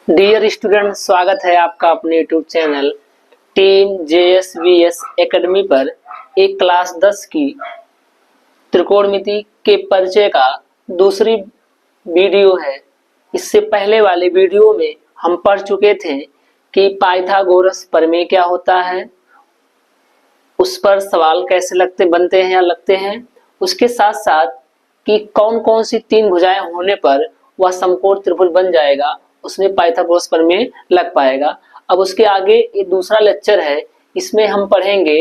Dear student, स्वागत है आपका अपने YouTube channel team JSVS academy पर। एक क्लास 10 की त्रिकोणमिति के परिचय का दूसरी वीडियो है। इससे पहले वाले वीडियो में हम पढ़ चुके थे कि पाइथागोरस प्रमेय क्या होता है, उस पर सवाल कैसे बनते हैं या लगते हैं। उसके साथ साथ कि कौन कौन सी तीन भुजाएं होने पर वह समकोण त्रिभुज बन जाएगा, उसमें पाइथागोरस प्रमेय लग पाएगा। अब उसके आगे एक दूसरा लेक्चर है, इसमें हम पढ़ेंगे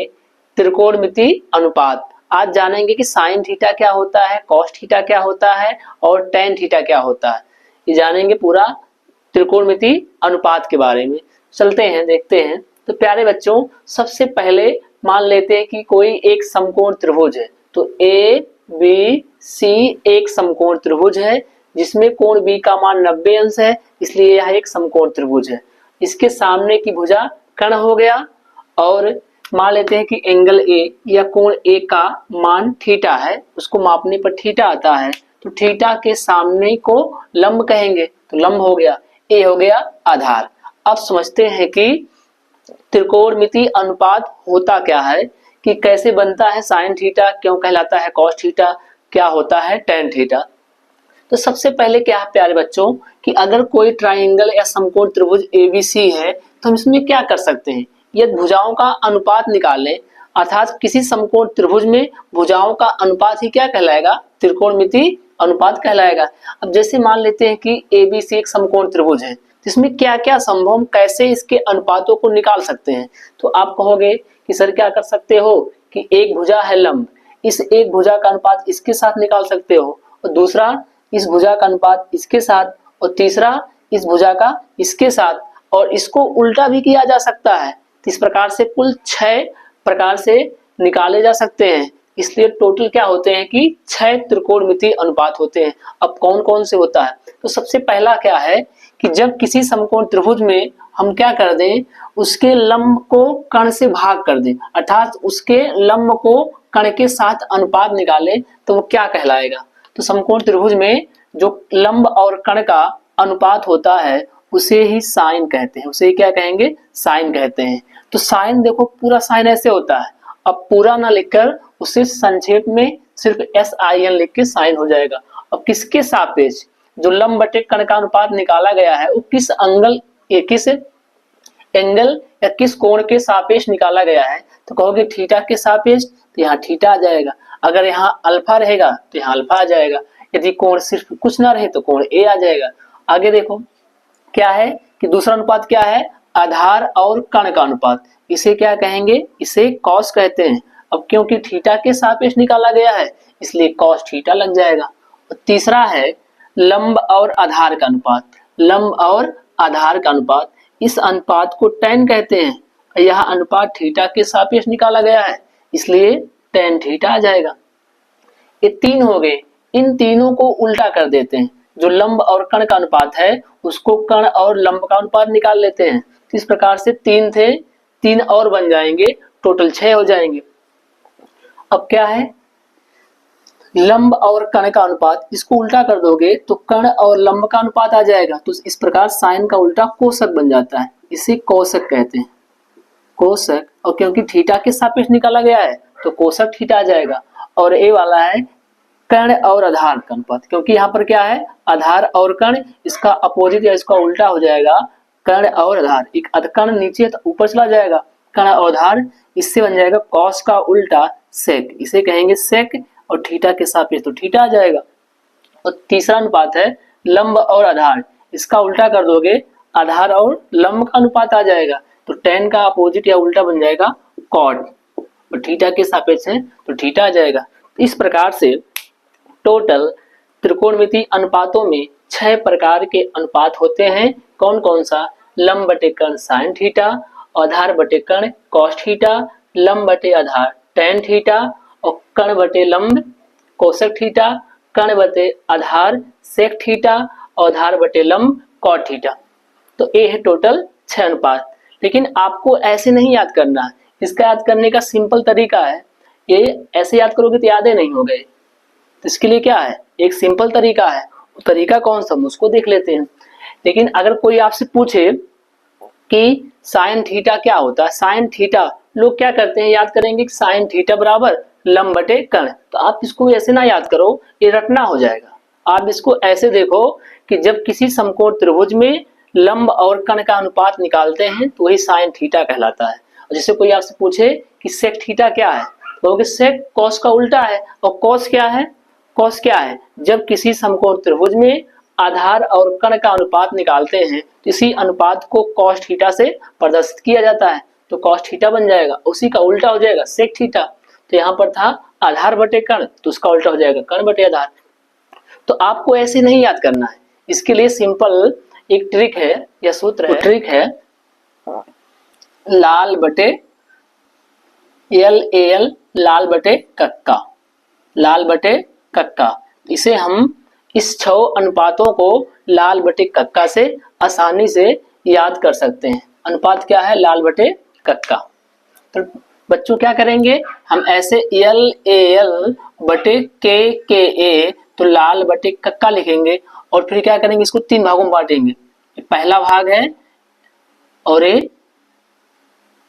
त्रिकोणमिति अनुपात। आज जानेंगे कि साइन थीटा क्या होता है, कॉस थीटा क्या होता है और टेन थीटा क्या होता है। ये जानेंगे पूरा त्रिकोणमिति अनुपात के बारे में। चलते हैं, देखते हैं। तो प्यारे बच्चों, सबसे पहले मान लेते हैं कि कोई एक समकोण त्रिभुज है। तो ABC एक समकोण त्रिभुज है जिसमें कोण B का मान 90 अंश है, इसलिए यह एक समकोण त्रिभुज है। इसके सामने की भुजा कर्ण हो गया और मान लेते हैं कि एंगल A या कोण A का मान थीटा है, उसको मापने पर थीटा आता है। तो थीटा के सामने को लंब कहेंगे, तो लंब हो गया, A हो गया आधार। अब समझते हैं कि त्रिकोणमिति अनुपात होता क्या है, कि कैसे बनता है, साइन थीटा क्यों कहलाता है, कॉस थीटा क्या होता है, टेन थीटा। तो सबसे पहले क्या है प्यारे बच्चों, कि अगर कोई ट्राइंगल या समकोण त्रिभुज ABC है तो हम इसमें क्या कर सकते हैं, यदि भुजाओं का अनुपात निकालें, अर्थात किसी समकोण त्रिभुज में भुजाओं का अनुपात ही क्या कहलाएगा, त्रिकोणमिति अनुपात कहलाएगा। अब जैसे मान लेते हैं कि ABC एक समकोण त्रिभुज है, इसमें क्या क्या संभव, हम कैसे इसके अनुपातों को निकाल सकते हैं। तो आप कहोगे कि सर क्या कर सकते हो, कि एक भुजा है लंब, इस एक भुजा का अनुपात इसके साथ निकाल सकते हो, और दूसरा इस भुजा का अनुपात इसके साथ, और तीसरा इस भुजा का इसके साथ, और इसको उल्टा भी किया जा सकता है। इस प्रकार से कुल 6 प्रकार से निकाले जा सकते हैं। इसलिए टोटल क्या होते हैं कि 6 त्रिकोणमिति अनुपात होते हैं। अब कौन कौन से होता है, तो सबसे पहला क्या है कि जब किसी समकोण त्रिभुज में हम क्या कर दें, उसके लंब को कर्ण से भाग कर दें, अर्थात उसके लंब को कर्ण के साथ अनुपात निकालें, तो वो क्या कहलाएगा। तो समकोण त्रिभुज में जो लंब और कर्ण का अनुपात होता है उसे ही साइन कहते हैं, उसे क्या कहेंगे, साइन कहते हैं। तो साइन देखो, पूरा साइन ऐसे होता है। अब पूरा ना लिखकर उसे संक्षेप में सिर्फ SIN लिख के साइन हो जाएगा। अब किसके सापेक्ष जो लंब बटे कर्ण का अनुपात निकाला गया है वो किस एंगल या किस कोण के सापेक्ष निकाला गया है, तो कहोगे थीटा के सापेक्ष, तो यहाँ थीटा आ जाएगा। अगर यहाँ अल्फा रहेगा तो यहाँ अल्फा आ जाएगा। यदि कोण सिर्फ कुछ ना रहे तो कोण A आ जाएगा। आगे देखो क्या है कि दूसरा अनुपात क्या है, आधार और कर्ण का अनुपात, इसे क्या कहेंगे, इसे कॉस कहते हैं। अब क्योंकि थीटा के सापेक्ष निकाला गया है इसलिए कॉस थीटा लग जाएगा। और तीसरा है लंब और आधार का अनुपात, लंब और आधार का अनुपात, इस अनुपात को टेन कहते हैं। यह अनुपात थीटा के सापेक्ष निकाला गया है इसलिए टेन थीटा आ जाएगा। ये 3 हो गए, इन तीनों को उल्टा कर देते हैं। जो लंब और कर्ण का अनुपात है उसको कर्ण और लंब का अनुपात निकाल लेते हैं। तो इस प्रकार से 3 थे, 3 और बन जाएंगे, टोटल 6 हो जाएंगे। अब क्या है, लंब और कर्ण का अनुपात, इसको उल्टा कर दोगे तो कर्ण और लंब का अनुपात आ जाएगा। तो इस प्रकार साइन का उल्टा कोसक बन जाता है, इसे कोसक कहते हैं, कोसक। और क्योंकि थीटा के सापेक्ष निकाला गया है तो कोसक थीटा आ जाएगा। और ए वाला है कर्ण और आधार का अनुपात, क्योंकि यहाँ पर क्या है, आधार और कर्ण, इसका अपोजिट या इसका उल्टा हो जाएगा कर्ण और आधार। एक कर्ण नीचे तो ऊपर चला जाएगा, कर्ण और आधार, इससे बन जाएगा कॉस का उल्टा सेक, इसे कहेंगे सेक। और थीटा के सापेक्ष तो थीटा आ जाएगा। और तीसरा अनुपात है लंब और आधार, इसका उल्टा कर दोगे आधार और लंब का अनुपात आ जाएगा। तो टेन का अपोजिट या उल्टा बन जाएगा कॉट, और थीटा के सापेक्ष है तो थीटा आ जाएगा। इस प्रकार से टोटल त्रिकोणमिति अनुपातों में 6 प्रकार के अनुपात होते हैं। कौन कौन सा, लंब बटे कर्ण साइन थीटा, आधार बटे कर्ण कॉस थीटा, लंब बटे आधार टेन थीटा, और कर्ण बटे लंब कोसक थीटा, कर्ण बटे आधार सेक थीटा, और आधार बटे लंब कॉट थीटा। तो ये है टोटल 6 अनुपात। लेकिन आपको ऐसे नहीं याद करना है, इसका याद करने का सिंपल तरीका है। ये ऐसे याद करोगे तो याद ही नहीं हो गए। तो इसके लिए क्या है, एक सिंपल तरीका है। वो तरीका कौन सा, हम उसको देख लेते हैं। लेकिन अगर कोई आपसे पूछे कि साइन थीटा क्या होता है, साइन थीटा लोग क्या करते हैं, याद करेंगे कि साइन थीटा बराबर लंब बटे कर्ण। तो आप इसको ऐसे ना याद करो, ये रटना हो जाएगा। आप इसको ऐसे देखो कि जब किसी समकोण त्रिभुज में लंब और कर्ण का अनुपात निकालते हैं तो वही साइन थीटा कहलाता है। और जैसे कोई आपसे पूछे कि सेक थीटा क्या है, तो सेक कॉस का उल्टा है। और कॉस क्या है, कॉस क्या है, जब किसी समकोण त्रिभुज में आधार और कर्ण का अनुपात निकालते हैं तो इसी अनुपात को कॉस थीटा से प्रदर्शित किया जाता है, तो कॉस थीटा बन जाएगा। उसी का उल्टा हो जाएगा सेक थीटा। तो यहाँ पर था आधार बटे कर्ण, तो उसका उल्टा हो जाएगा कर्ण बटे आधार। तो आपको ऐसे नहीं याद करना है, इसके लिए सिंपल एक ट्रिक है या सूत्र है, ट्रिक है लाल बटे एल, लाल बटे कक्का, लाल बटे कक्का। इसे हम इस 6 अनुपातों को लाल बटे कक्का से आसानी से याद कर सकते हैं। अनुपात क्या है, लाल बटे कक्का। तो बच्चों क्या करेंगे, हम ऐसे एल बटे के ए, तो लाल बटे कक्का लिखेंगे और फिर क्या करेंगे, इसको 3 भागों में बांटेंगे। पहला भाग है और ये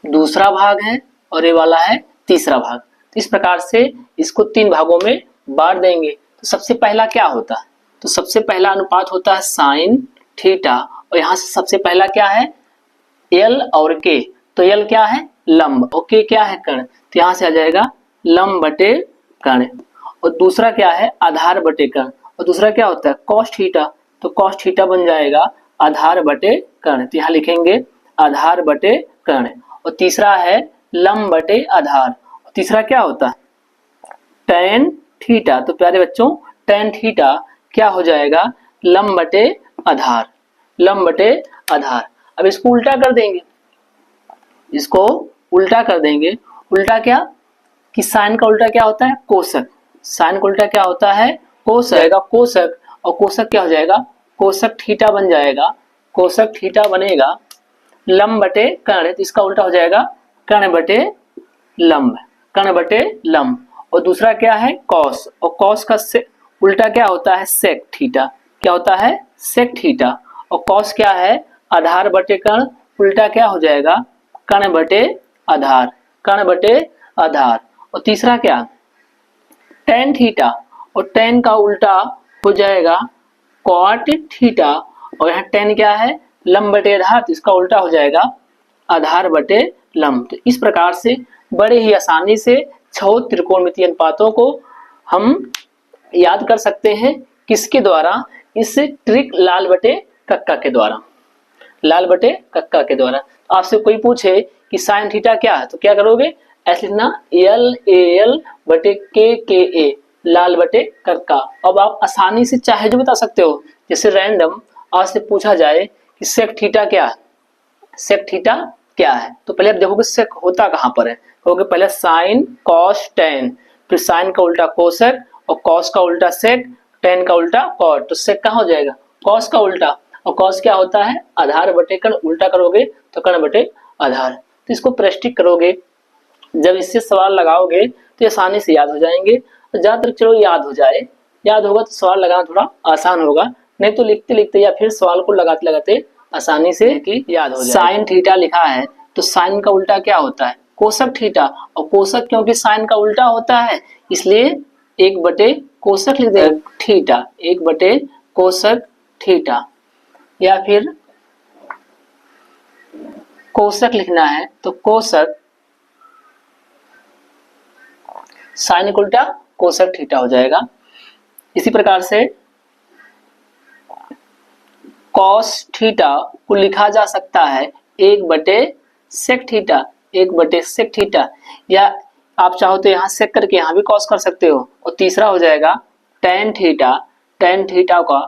दूसरा भाग है और ये वाला है तीसरा भाग। तो इस प्रकार से इसको 3 भागों में बांट देंगे। तो सबसे पहला क्या होता है, तो सबसे पहला अनुपात होता है साइन थीटा, और यहाँ से सबसे पहला क्या है एल और के। तो एल क्या है लंब और के क्या है कर्ण, तो यहाँ से आ जाएगा लंब बटे कर्ण। और दूसरा क्या है आधार बटे कर्ण, और दूसरा क्या होता है कॉस थीटा, तो कॉस थीटा बन जाएगा आधार बटे कर्ण। तो यहाँ लिखेंगे आधार बटे कर्ण। और तीसरा है लंब बटे आधार, तीसरा क्या होता है टैन थीटा। तो प्यारे बच्चों टैन थीटा क्या हो जाएगा लंब बटे आधार, लंब बटे आधार। अब इसको उल्टा कर देंगे, इसको उल्टा कर देंगे। उल्टा क्या कि साइन का उल्टा क्या होता है कोसक, साइन का उल्टा क्या होता है कोसक, कोसक। और कोसक क्या हो जाएगा कोसक थीटा बन जाएगा, कोसक थीटा बनेगा लंब बटे कर्ण। तो इसका उल्टा हो जाएगा कर्ण बटे लंब, कर्ण बटे लंब। और दूसरा क्या है कॉस, और कॉस का उल्टा क्या होता है सेक थीटा, क्या होता है सेक थीटा। और कॉस क्या है आधार बटे कर्ण, उल्टा क्या हो जाएगा कर्ण बटे आधार, कर्ण बटे आधार। और तीसरा क्या टैन थीटा, और टैन का उल्टा हो जाएगा कॉट थीटा। और यहाँ टैन क्या है लंब बटे आधार, तो इसका उल्टा हो जाएगा आधार बटे लंब। तो इस प्रकार से बड़े ही आसानी से 6 त्रिकोणमितीय अनुपातों को हम याद कर सकते हैं। किसके द्वारा, इस ट्रिक लाल बटे कक्का के द्वारा, लाल बटे कक्का के द्वारा। तो आपसे कोई पूछे कि साइन थीटा क्या है, तो क्या करोगे ऐसे लिखना एल बटे के ए, लाल बटे कक्का। अब आप आसानी से चाहे जो बता सकते हो, जैसे रैंडम आज से पूछा जाए कि सेक थीटा क्या है, सेक थीटा क्या है, तो पहले आप देखोगे सेक होता कहाँ पर है, कहोगे पहले साइन कॉस टेन, फिर साइन का उल्टा कोसेक और कॉस का उल्टा सेक, टेन का उल्टा कॉट। तो सेक कहाँ हो जाएगा कॉस का उल्टा, और कॉस क्या होता है आधार बटे कर्ण, उल्टा करोगे तो कर्ण बटे आधार। तो इसको प्रैक्टिस करोगे, जब इससे सवाल लगाओगे तो आसानी से याद हो जाएंगे। तो ज्यादातर चलो याद हो जाए, याद होगा तो सवाल लगाना थोड़ा आसान होगा, नहीं तो लिखते लिखते या फिर सवाल को लगाते लगाते आसानी से कि याद हो जाए। साइन थीटा लिखा है तो साइन का उल्टा क्या होता है कोसक थीटा, और कोसक क्योंकि साइन का उल्टा होता है इसलिए 1 बटे कोसक लिख देंगे थीटा, 1 बटे कोसक थीटा। या फिर कोसक लिखना है तो कोसक साइन का उल्टा कोसक थीटा हो जाएगा। इसी प्रकार से कॉस थीटा को लिखा जा सकता है 1 बटे सेक थीटा, 1 बटे सेक थीटा, या आप चाहो तो यहाँ सेक करके यहाँ भी कॉस कर सकते हो। और तीसरा हो जाएगा टेन थीटा, टेन थीटा का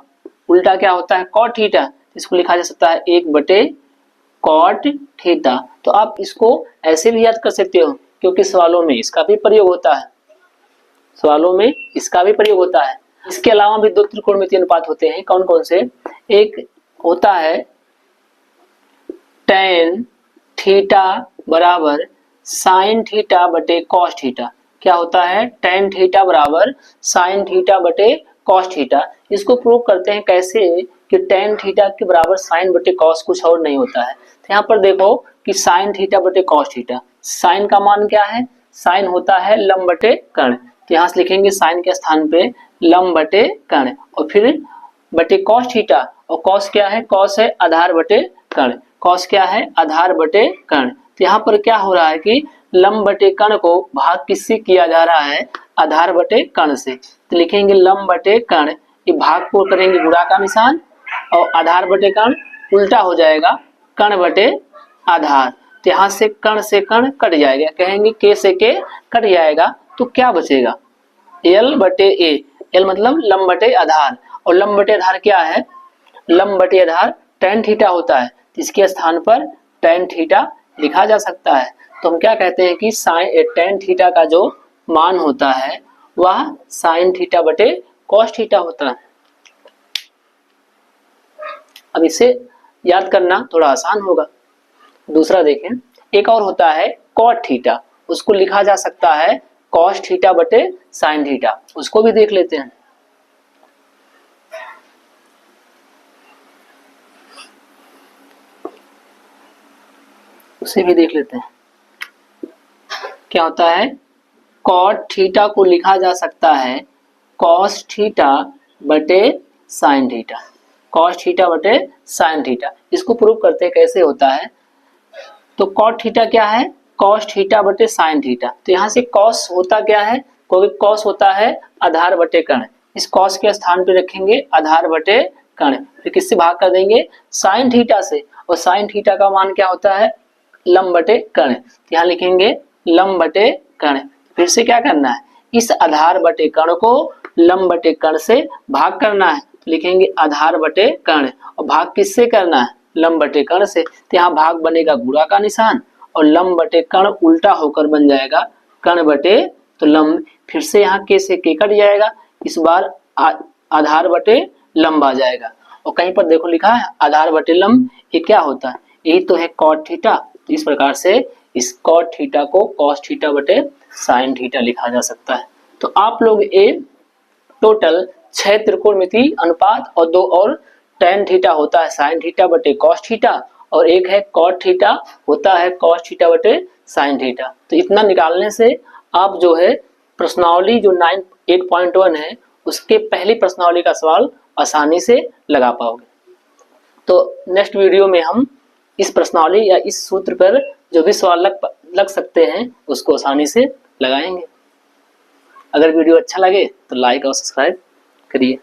उल्टा क्या होता है कॉट थीटा, इसको लिखा जा सकता है 1 बटे कॉट थीटा। तो आप इसको ऐसे भी याद कर सकते हो क्योंकि सवालों में इसका भी प्रयोग होता है, सवालों में इसका भी प्रयोग होता है। इसके अलावा भी 2 त्रिकोणमितीय अनुपात होते हैं, कौन कौन से, एक होता है टेन थीटा बराबर साइन थीटा बटे कॉस थीटा। क्या होता है टेन थीटा बराबर साइन थीटा बटे कॉस थीटा। इसको प्रूव करते हैं कैसे कि टेन थीटा के बराबर साइन बटे कॉस कुछ और नहीं होता है। तो यहाँ पर देखो कि साइन थीटा बटे कॉस थीटा, साइन का मान क्या है, साइन होता है लंब बटे कर्ण, तो यहाँ से लिखेंगे साइन के स्थान पे लंब बटे कर्ण, और फिर बटे कॉस थीटा, और कॉस क्या है, कॉस है आधार बटे कर्ण, कॉस क्या है, आधार बटे कर्ण। तो यहाँ पर क्या हो रहा है कि लंब बटे कर्ण को भाग किससे किया जा रहा है, आधार बटे कर्ण से। तो लिखेंगे लंब बटे कर्ण, ये भाग को करेंगे गुणा का निशान, और आधार बटे कर्ण उल्टा हो जाएगा कर्ण बटे आधार। तो यहाँ से कर्ण कट जाएगा, कहेंगे के से के कट जाएगा, तो क्या बचेगा, एल बटे ए, एल मतलब लंब बटे आधार, और लंब बटे आधार क्या है, लंब बटे आधार टेन थीटा होता है, इसके स्थान पर टेन थीटा लिखा जा सकता है। तो हम क्या कहते हैं कि साइन टेन थीटा का जो मान होता है वह साइन थीटा बटे कॉस थीटा होता है। अब इसे याद करना थोड़ा आसान होगा। दूसरा देखें, एक और होता है कॉट थीटा, उसको लिखा जा सकता है कॉस थीटा बटे साइन थीटा, उसको भी देख लेते हैं। उसे भी देख लेते हैं क्या होता है, कॉट थीटा को लिखा जा सकता है कॉस थीटा बटे साइन थीटा, कॉस थीटा बटे साइन थीटा। इसको प्रूव करते हैं कैसे होता है। तो कॉट थीटा क्या है, कॉस थीटा बटे साइन थीटा, तो यहाँ से कॉस होता क्या है, क्योंकि कॉस होता है आधार बटे कर्ण, इस कॉस के स्थान पे रखेंगे आधार बटे कर्ण, फिर किससे भाग कर देंगे, साइन थीटा से, और साइन थीटा का मान क्या होता है, लंब बटे कर्ण, यहाँ लिखेंगे लंब बटे कर्ण। फिर से क्या करना है, इस आधार बटे कर्ण को लंब बटे कर्ण से भाग करना है, तो लिखेंगे आधार बटे कर्ण, और भाग किससे करना है, लंब बटे कर्ण से। तो यहाँ भाग बनेगा गुणा का निशान, और लंब बटे कर्ण उल्टा होकर बन जाएगा कर्ण बटे तो लंब, फिर से यहाँ के से के कट जाएगा, इस बार आधार बटे लंब आ जाएगा, और कहीं पर देखो लिखा है आधार बटे लंब, ये क्या होता है, यही तो है कॉट थीटा। इस प्रकार से इस कॉट थीटा को कॉस थीटा बटे साइन थीटा लिखा जा सकता है। तो आप लोग ये टोटल 6 त्रिकोणमिति अनुपात और 2 और tan थीटा होता है साइन थीटा बटे कॉस थीटा, और एक है कॉट थीटा होता है कॉस थीटा बटे साइन थीटा। तो इतना निकालने से आप जो है प्रश्नावली जो 8.1 है उसके पहली प्रश्नावली का सवाल आसानी से लगा पाओगे। तो नेक्स्ट वीडियो में हम इस प्रश्नावली या इस सूत्र पर जो भी सवाल लग सकते हैं उसको आसानी से लगाएंगे। अगर वीडियो अच्छा लगे तो लाइक और सब्सक्राइब करिए।